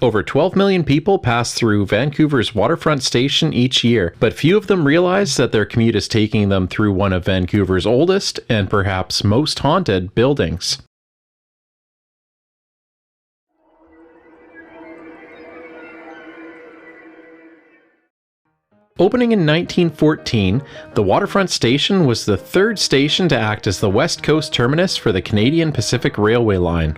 Over 12 million people pass through Vancouver's Waterfront Station each year, but few of them realize that their commute is taking them through one of Vancouver's oldest and perhaps most haunted buildings. Opening in 1914, the Waterfront Station was the third station to act as the West Coast terminus for the Canadian Pacific Railway line.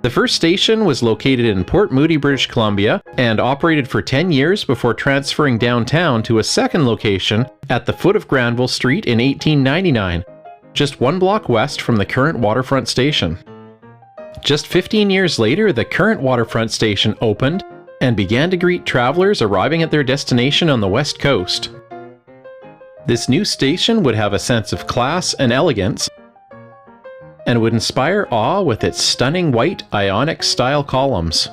The first station was located in Port Moody, British Columbia, and operated for 10 years before transferring downtown to a second location at the foot of Granville Street in 1899, just 1 block west from the current Waterfront Station. Just 15 years later, the current Waterfront Station opened and began to greet travelers arriving at their destination on the West Coast. This new station would have a sense of class and elegance, and would inspire awe with its stunning white Ionic-style columns.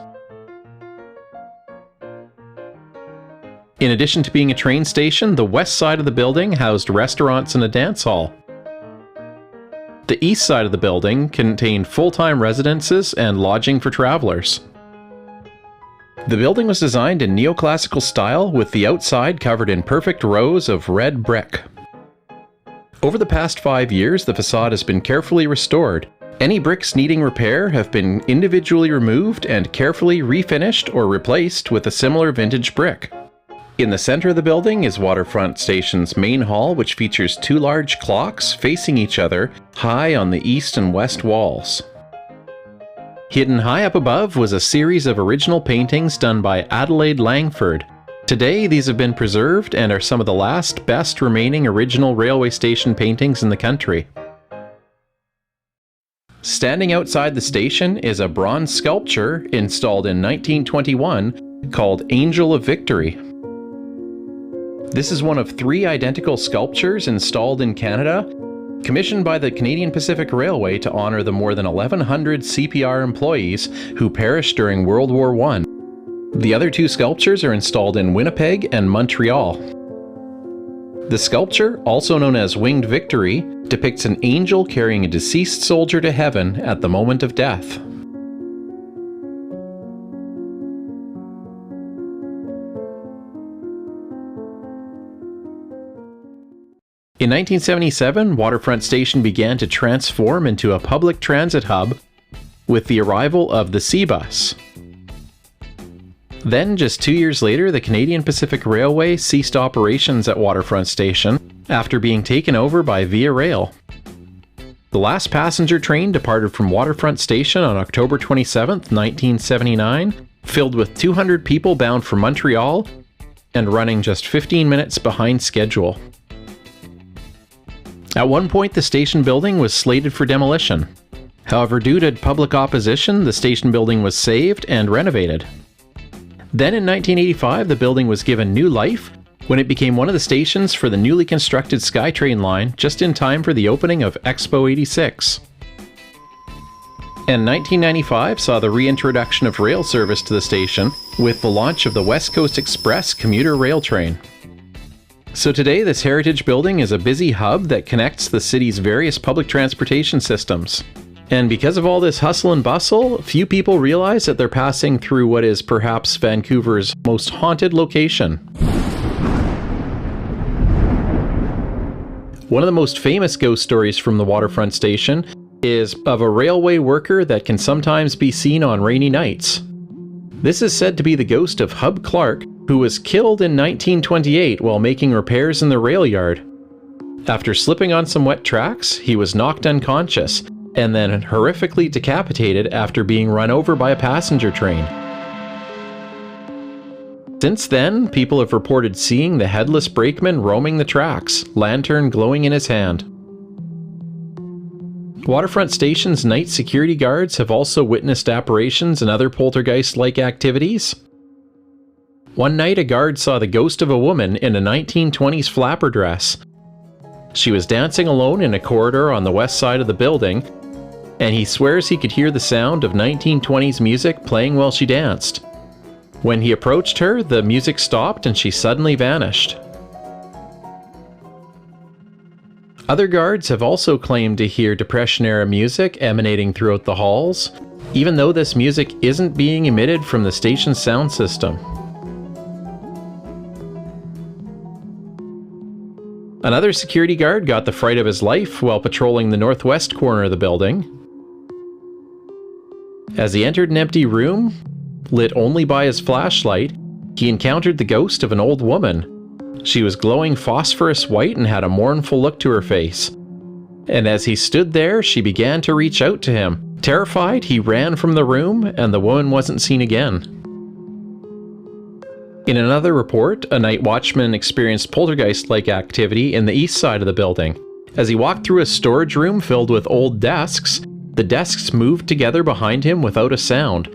In addition to being a train station, the west side of the building housed restaurants and a dance hall. The east side of the building contained full-time residences and lodging for travelers. The building was designed in neoclassical style, with the outside covered in perfect rows of red brick. Over the past 5 years, the facade has been carefully restored. Any bricks needing repair have been individually removed and carefully refinished or replaced with a similar vintage brick. In the center of the building is Waterfront Station's main hall, which features 2 large clocks facing each other high on the east and west walls. Hidden high up above was a series of original paintings done by Adelaide Langford. Today, these have been preserved and are some of the last best remaining original railway station paintings in the country. Standing outside the station is a bronze sculpture installed in 1921 called Angel of Victory. This is one of 3 identical sculptures installed in Canada, commissioned by the Canadian Pacific Railway to honor the more than 1,100 CPR employees who perished during World War I. The other 2 sculptures are installed in Winnipeg and Montreal. The sculpture, also known as Winged Victory, depicts an angel carrying a deceased soldier to heaven at the moment of death. In 1977, Waterfront Station began to transform into a public transit hub with the arrival of the C-Bus. Then, just 2 years later, the Canadian Pacific Railway ceased operations at Waterfront Station after being taken over by Via Rail. The last passenger train departed from Waterfront Station on October 27, 1979, filled with 200 people bound for Montreal and running just 15 minutes behind schedule. At one point, the station building was slated for demolition. However, due to public opposition, the station building was saved and renovated. Then in 1985, the building was given new life when it became one of the stations for the newly constructed SkyTrain line, just in time for the opening of Expo 86. And 1995 saw the reintroduction of rail service to the station with the launch of the West Coast Express commuter rail train. So today, this heritage building is a busy hub that connects the city's various public transportation systems. And because of all this hustle and bustle, few people realize that they're passing through what is perhaps Vancouver's most haunted location. One of the most famous ghost stories from the Waterfront Station is of a railway worker that can sometimes be seen on rainy nights. This is said to be the ghost of Hub Clark, who was killed in 1928 while making repairs in the rail yard. After slipping on some wet tracks, he was knocked unconscious and then horrifically decapitated after being run over by a passenger train. Since then, people have reported seeing the headless brakeman roaming the tracks, lantern glowing in his hand. Waterfront Station's night security guards have also witnessed apparitions and other poltergeist-like activities. One night, a guard saw the ghost of a woman in a 1920s flapper dress. She was dancing alone in a corridor on the west side of the building, and he swears he could hear the sound of 1920s music playing while she danced. When he approached her, the music stopped and she suddenly vanished. Other guards have also claimed to hear Depression-era music emanating throughout the halls, even though this music isn't being emitted from the station's sound system. Another security guard got the fright of his life while patrolling the northwest corner of the building. As he entered an empty room, lit only by his flashlight, he encountered the ghost of an old woman. She was glowing phosphorus white and had a mournful look to her face. And as he stood there, she began to reach out to him. Terrified, he ran from the room, and the woman wasn't seen again. In another report, a night watchman experienced poltergeist-like activity in the east side of the building. As he walked through a storage room filled with old desks, the desks moved together behind him without a sound.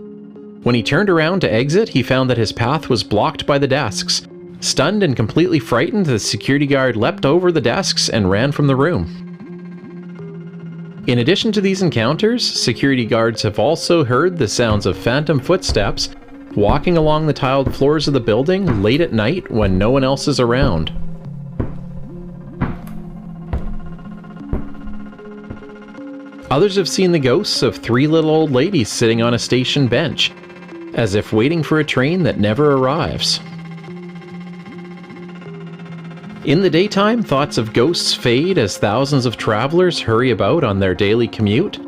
When he turned around to exit, he found that his path was blocked by the desks. Stunned and completely frightened, the security guard leapt over the desks and ran from the room. In addition to these encounters, security guards have also heard the sounds of phantom footsteps walking along the tiled floors of the building late at night when no one else is around. Others have seen the ghosts of 3 little old ladies sitting on a station bench, as if waiting for a train that never arrives. In the daytime, thoughts of ghosts fade as thousands of travelers hurry about on their daily commute.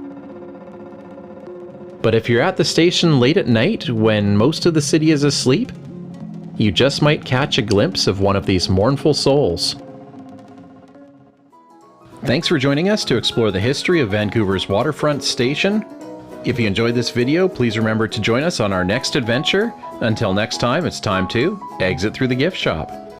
But if you're at the station late at night when most of the city is asleep, you just might catch a glimpse of one of these mournful souls. Thanks for joining us to explore the history of Vancouver's Waterfront Station. If you enjoyed this video, please remember to join us on our next adventure. Until next time, it's time to exit through the gift shop.